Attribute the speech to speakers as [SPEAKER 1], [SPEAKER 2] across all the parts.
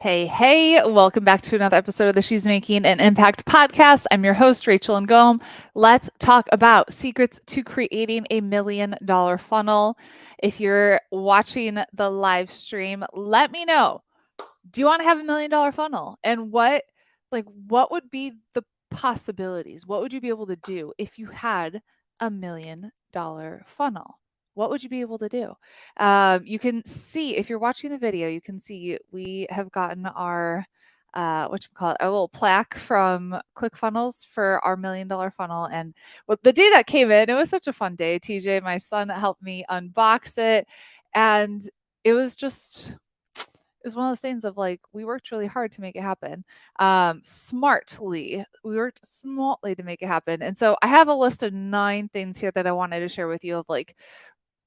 [SPEAKER 1] Hey, welcome back to another episode of the She's Making an Impact podcast. I'm your host, Rachel Ngome. Let's talk about secrets to creating $1 million funnel. If you're watching the live stream, let me know. Do you want to have $1 million funnel? And what would be the possibilities? What would you be able to do if you had $1 million funnel? What would you be able to do? You can see if you're watching the video, you can see we have gotten our a little plaque from ClickFunnels for our $1 million funnel. And the day that came in, it was such a fun day. TJ, my son, helped me unbox it, and it was just it was one of those things of like we worked really hard to make it happen. Smartly, we worked smartly to make it happen. And so I have a list of 9 things here that I wanted to share with you of like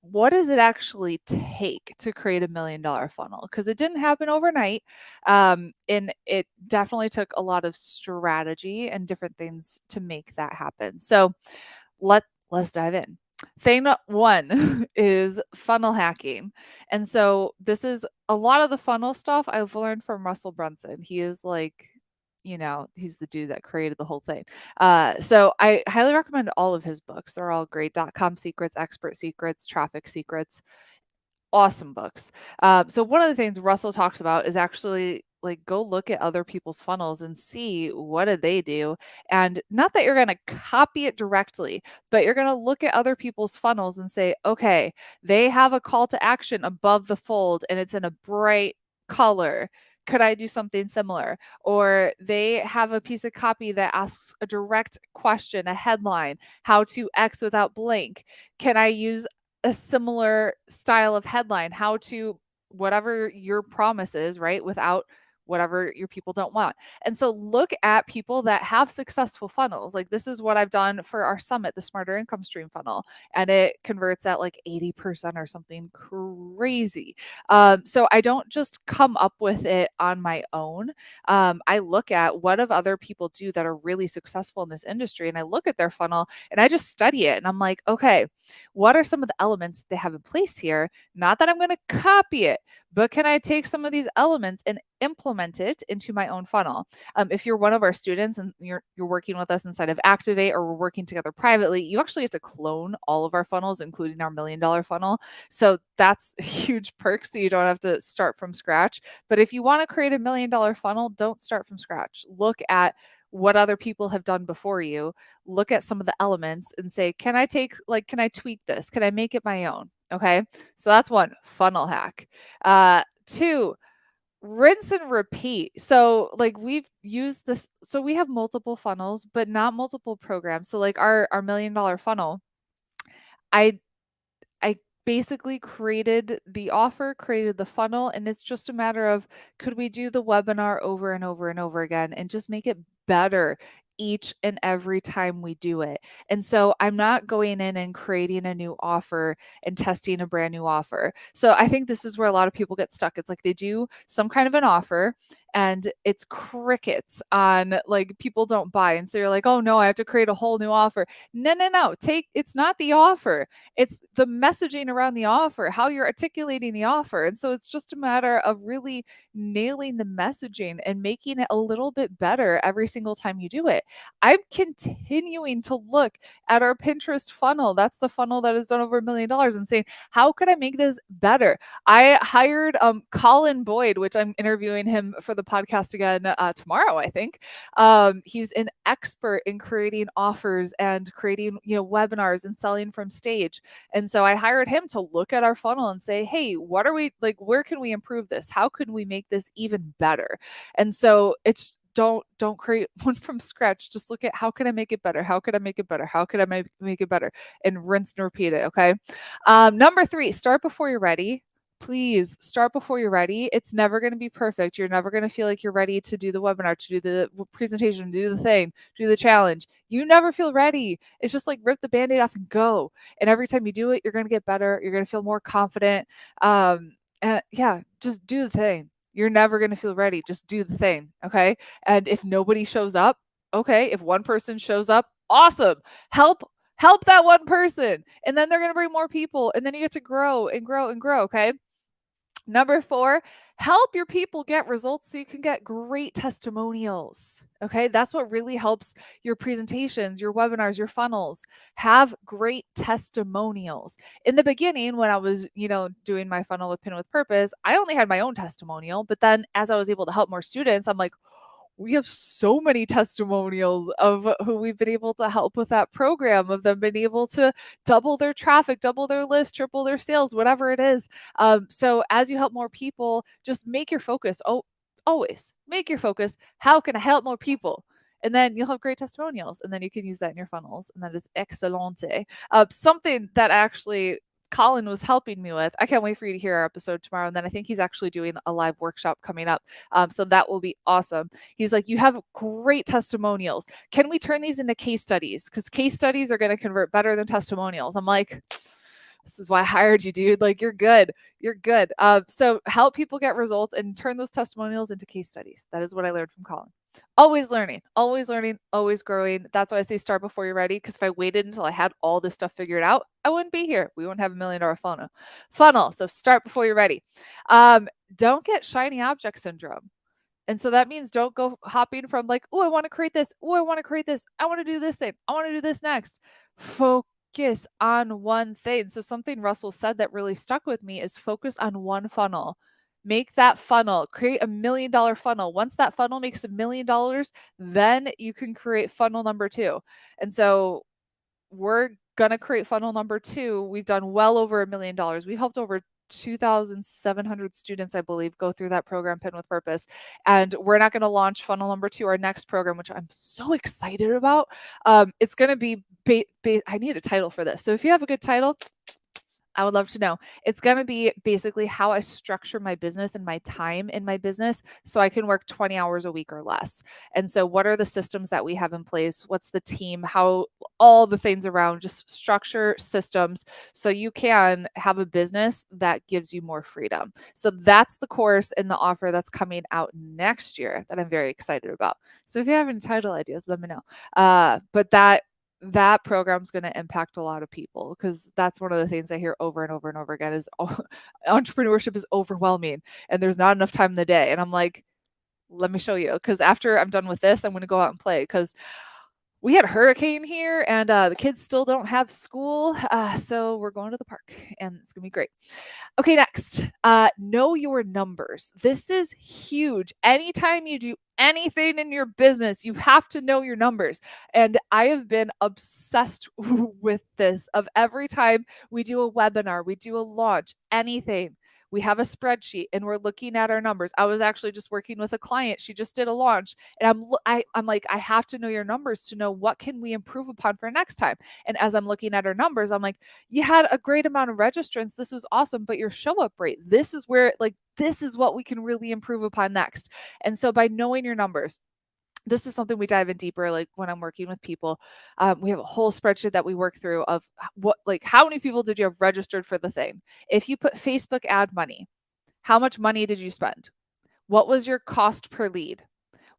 [SPEAKER 1] what does it actually take to create $1 million funnel? Because it didn't happen overnight. And it definitely took a lot of strategy and different things to make that happen. So let's dive in. Thing 1 is funnel hacking. And so this is a lot of the funnel stuff I've learned from Russell Brunson. He is like, he's the dude that created the whole thing. So I highly recommend all of his books. They're all great. .com Secrets, Expert Secrets, Traffic Secrets. Awesome books. So one of the things Russell talks about is actually like go look at other people's funnels and see what did they do. And not that you're going to copy it directly, but you're going to look at other people's funnels and say, okay, they have a call to action above the fold and it's in a bright color. Could I do something similar? Or they have a piece of copy that asks a direct question, a headline, how to X without blank. Can I use a similar style of headline, how to whatever your promise is, right? Without whatever your people don't want. And so look at people that have successful funnels. Like this is what I've done for our summit, the Smarter Income Stream funnel, and it converts at like 80% or something crazy. So I don't just come up with it on my own. I look at what have other people do that are really successful in this industry, and I look at their funnel and I just study it, and I'm like, okay, what are some of the elements they have in place here? Not that I'm going to copy it, but can I take some of these elements and implement it into my own funnel? If you're one of our students and you're working with us inside of Activate, or we're working together privately, you actually get to clone all of our funnels, including our $1 million funnel. So that's a huge perk. So you don't have to start from scratch. But if you want to create a $1 million funnel, don't start from scratch. Look at what other people have done before you, look at some of the elements and say, can I tweak this? Can I make it my own? Okay. So that's 1, funnel hack. 2, rinse and repeat. So like we've used this. So we have multiple funnels, but not multiple programs. So like our $1 million funnel, I I basically created the offer, created the funnel, and it's just a matter of could we do the webinar over and over and over again and just make it better each and every time we do it. And so I'm not going in and creating a new offer and testing a brand new offer. So I think this is where a lot of people get stuck. It's like they do some kind of an offer and it's crickets on like people don't buy. And so you're like, oh no, I have to create a whole new offer. No. It's not the offer. It's the messaging around the offer, how you're articulating the offer. And so it's just a matter of really nailing the messaging and making it a little bit better every single time you do it. I'm continuing to look at our Pinterest funnel. That's the funnel that has done over $1 million, and saying, how could I make this better? I hired Colin Boyd, which I'm interviewing him for the podcast again tomorrow, I think. He's an expert in creating offers and creating, webinars and selling from stage. And so I hired him to look at our funnel and say, hey, what are we like? Where can we improve this? How can we make this even better? And so it's don't create one from scratch. Just look at how can I make it better? How could I make it better? How could I make it better? And rinse and repeat it. Okay. Number 3, start before you're ready. Please start before you're ready. It's never going to be perfect. You're never going to feel like you're ready to do the webinar, to do the presentation, to do the thing, to do the challenge. You never feel ready. It's just like rip the Band-Aid off and go. And every time you do it, you're going to get better. You're going to feel more confident. Just do the thing. You're never going to feel ready. Just do the thing. Okay. And if nobody shows up, okay. If one person shows up, awesome. Help that one person. And then they're going to bring more people. And then you get to grow and grow and grow. Okay. Number 4, help your people get results so you can get great testimonials. Okay, that's what really helps your presentations, your webinars, your funnels. Have great testimonials. In the beginning, when I was, doing my funnel with Pin with Purpose, I only had my own testimonial. But then as I was able to help more students, I'm like, we have so many testimonials of who we've been able to help with that program, of them being able to double their traffic, double their list, triple their sales, whatever it is. So as you help more people, just make your focus. Oh, always make your focus. How can I help more people? And then you'll have great testimonials, and then you can use that in your funnels, and that is excellente. Something that actually Colin was helping me with. I can't wait for you to hear our episode tomorrow. And then I think he's actually doing a live workshop coming up. So that will be awesome. He's like, you have great testimonials. Can we turn these into case studies? Because case studies are going to convert better than testimonials. I'm like, this is why I hired you, dude. Like, you're good. You're good. So help people get results and turn those testimonials into case studies. That is what I learned from Colin. Always learning, always growing. That's why I say start before you're ready. Because if I waited until I had all this stuff figured out, I wouldn't be here. We wouldn't have $1 million funnel. So start before you're ready. Don't get shiny object syndrome. And so that means don't go hopping from like, oh, I want to create this. Oh, I want to create this. I want to do this thing. I want to do this next. Focus on one thing. So something Russell said that really stuck with me is focus on one funnel. Make that funnel, create $1 million funnel. Once that funnel makes $1 million, then you can create funnel number 2. And so we're going to create funnel number 2. We've done well over $1 million. We've helped over 2,700 students, I believe, go through that program, Pin with Purpose. And we're not going to launch funnel number 2, our next program, which I'm so excited about. It's going to be, I need a title for this. So if you have a good title, I would love to know. It's going to be basically how I structure my business and my time in my business so I can work 20 hours a week or less. And so what are the systems that we have in place? What's the team? How all the things around just structure systems so you can have a business that gives you more freedom. So that's the course and the offer that's coming out next year that I'm very excited about. So if you have any title ideas, let me know. But that program's going to impact a lot of people, because that's one of the things I hear over and over and over again is entrepreneurship is overwhelming and there's not enough time in the day. And I'm like, let me show you, because after I'm done with this, I'm going to go out and play, because we had a hurricane here and the kids still don't have school. So we're going to the park and it's going to be great. Okay, next, know your numbers. This is huge. Anytime you do anything in your business, you have to know your numbers. And I have been obsessed with this. Of every time we do a webinar, we do a launch, anything, we have a spreadsheet and we're looking at our numbers. I was actually just working with a client. She just did a launch, and I'm like, I have to know your numbers to know what can we improve upon for next time. And as I'm looking at her numbers, I'm like, you had a great amount of registrants. This was awesome, but your show up rate, this is where, like, this is what we can really improve upon next. And so by knowing your numbers, this is something we dive in deeper. Like when I'm working with people, we have a whole spreadsheet that we work through of how many people did you have registered for the thing? If you put Facebook ad money, how much money did you spend? What was your cost per lead?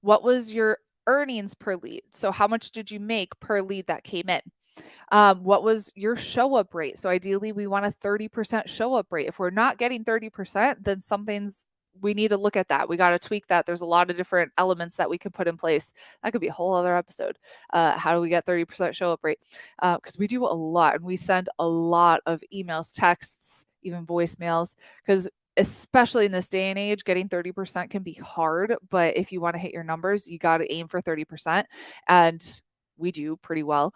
[SPEAKER 1] What was your earnings per lead? So how much did you make per lead that came in? What was your show up rate? So ideally we want a 30% show up rate. If we're not getting 30%, then we need to look at that. We got to tweak that. There's a lot of different elements that we can put in place. That could be a whole other episode. How do we get 30% show up rate? Because we do a lot, and we send a lot of emails, texts, even voicemails, because especially in this day and age, getting 30% can be hard. But if you want to hit your numbers, you got to aim for 30%. And we do pretty well.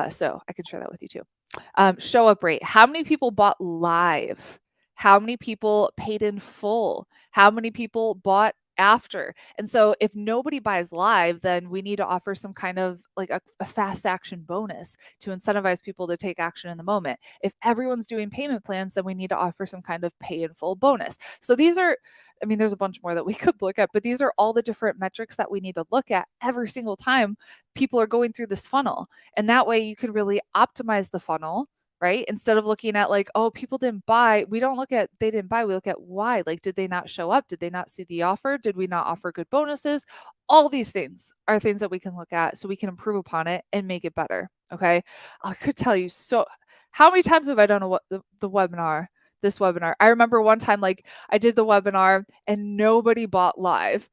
[SPEAKER 1] So I can share that with you too. Show up rate. How many people bought live? How many people paid in full? How many people bought after? And so if nobody buys live, then we need to offer some kind of like a fast action bonus to incentivize people to take action in the moment. If everyone's doing payment plans, then we need to offer some kind of pay in full bonus. So these are, I mean, there's a bunch more that we could look at, but these are all the different metrics that we need to look at every single time people are going through this funnel. And that way you can really optimize the funnel, right? Instead of looking at like, oh, people didn't buy, we don't look at they didn't buy, we look at why. Like, did they not show up? Did they not see the offer? Did we not offer good bonuses? All these things are things that we can look at so we can improve upon it and make it better. Okay. I could tell you, so how many times have I done the webinar this webinar. I remember one time, like, I did the webinar and nobody bought live.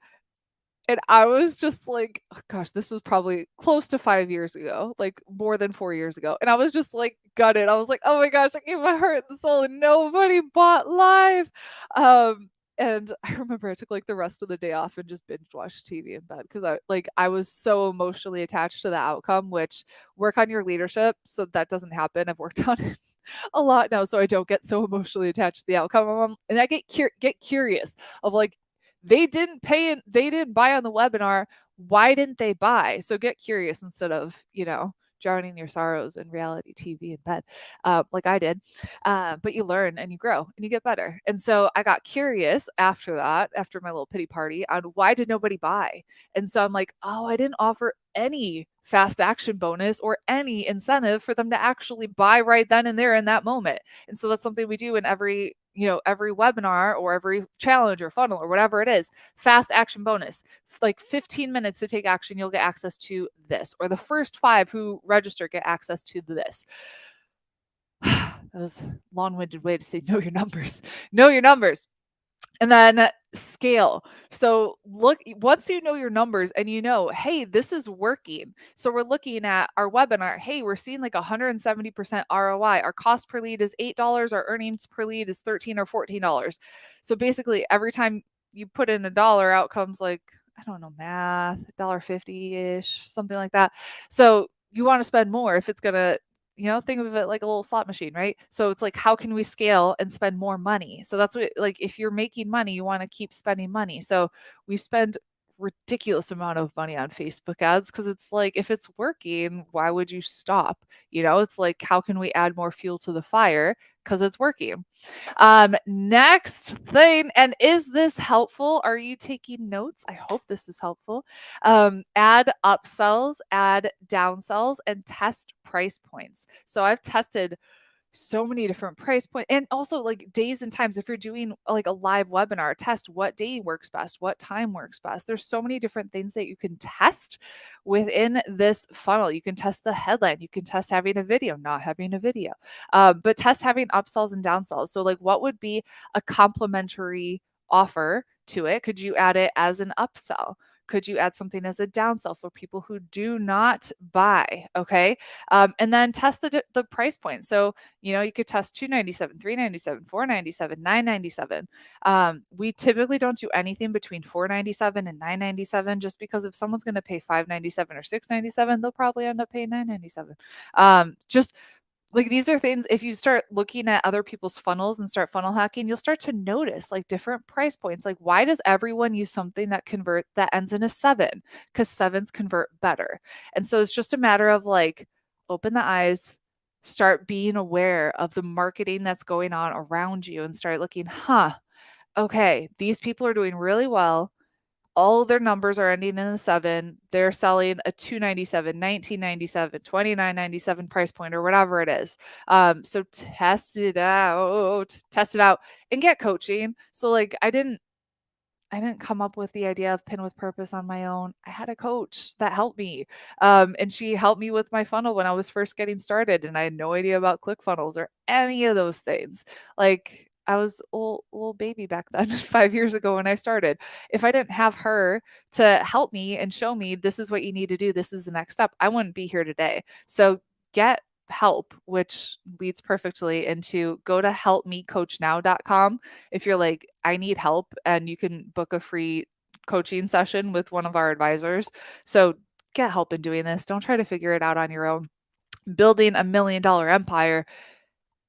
[SPEAKER 1] And I was just like, oh gosh, this was probably close to 5 years ago, like more than 4 years ago. And I was just like gutted. I was like, oh my gosh, I gave my heart and soul and nobody bought live. Um, and I remember I took like the rest of the day off and just binge watched TV in bed because I was so emotionally attached to the outcome, which work on your leadership so that doesn't happen. I've worked on it a lot now so I don't get so emotionally attached to the outcome. And I get curious of like, they didn't buy on the webinar. Why didn't they buy? So get curious instead of, drowning your sorrows in reality TV in bed, like I did. But you learn and you grow and you get better. And so I got curious after that, after my little pity party, on why did nobody buy? And so I'm like, oh, I didn't offer any fast action bonus or any incentive for them to actually buy right then and there in that moment. And so that's something we do in every webinar or every challenge or funnel or whatever it is. Fast action bonus, like 15 minutes to take action, you'll get access to this, or the first 5 who register get access to this. That was a long-winded way to say know your numbers. Know your numbers. And then scale. So look, once you know your numbers and hey, this is working. So we're looking at our webinar. Hey, we're seeing like 170% ROI. Our cost per lead is $8. Our earnings per lead is $13 or $14. So basically every time you put in $1, out comes like, I don't know, math, $1.50-ish, something like that. So you want to spend more if it's going to, think of it like a little slot machine, right? So it's like, how can we scale and spend more money? So that's what, like, if you're making money, you want to keep spending money. So we spend ridiculous amount of money on Facebook ads because it's like, if it's working, why would you stop? It's like, how can we add more fuel to the fire because it's working? Next thing, and is this helpful? Are you taking notes? I hope this is helpful. Add upsells, add downsells, and test price points. So I've tested so many different price points and also like days and times. If you're doing like a live webinar, test what day works best, what time works best. There's so many different things that you can test within this funnel. You can test the headline, you can test having a video, not having a video, but test having upsells and downsells. So like, what would be a complimentary offer to it? Could you add it as an upsell? Could you add something as a downsell for people who do not buy? Okay. And then test the price point. So, you could test $297, $397, $497, $997. We typically don't do anything between $497 and $997 just because if someone's going to pay $597 or $697, they'll probably end up paying $997. Just like, these are things, if you start looking at other people's funnels and start funnel hacking, you'll start to notice like different price points. Like, why does everyone use something that ends in a 7? Because 7s convert better. And so it's just a matter of like, open the eyes, start being aware of the marketing that's going on around you and start looking, okay, these people are doing really well. All their numbers are ending in a 7. They're selling a $297, $1997, $29.97 price point or whatever it is. So test it out, and get coaching. So like, I didn't come up with the idea of Pin with Purpose on my own. I had a coach that helped me. And she helped me with my funnel when I was first getting started. And I had no idea about ClickFunnels or any of those things. Like, I was a little baby back then, 5 years ago when I started. If I didn't have her to help me and show me this is what you need to do, this is the next step, I wouldn't be here today. So get help, which leads perfectly into go to helpmecoachnow.com if you're like, I need help, and you can book a free coaching session with one of our advisors. So get help in doing this. Don't try to figure it out on your own. Building $1 million empire,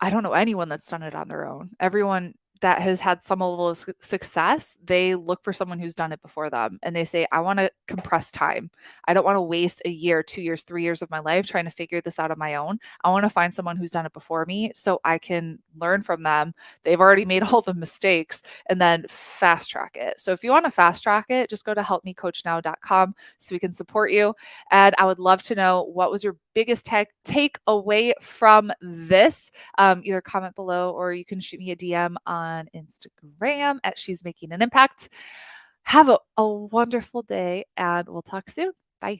[SPEAKER 1] I don't know anyone that's done it on their own. Everyone that has had some level of success, they look for someone who's done it before them. And they say, I want to compress time. I don't want to waste a year, 2 years, 3 years of my life trying to figure this out on my own. I want to find someone who's done it before me so I can learn from them. They've already made all the mistakes and then fast track it. So if you want to fast track it, just go to helpmecoachnow.com so we can support you. And I would love to know, what was your biggest take away from this? Either comment below or you can shoot me a DM on Instagram at She's Making an Impact. Have a wonderful day and we'll talk soon.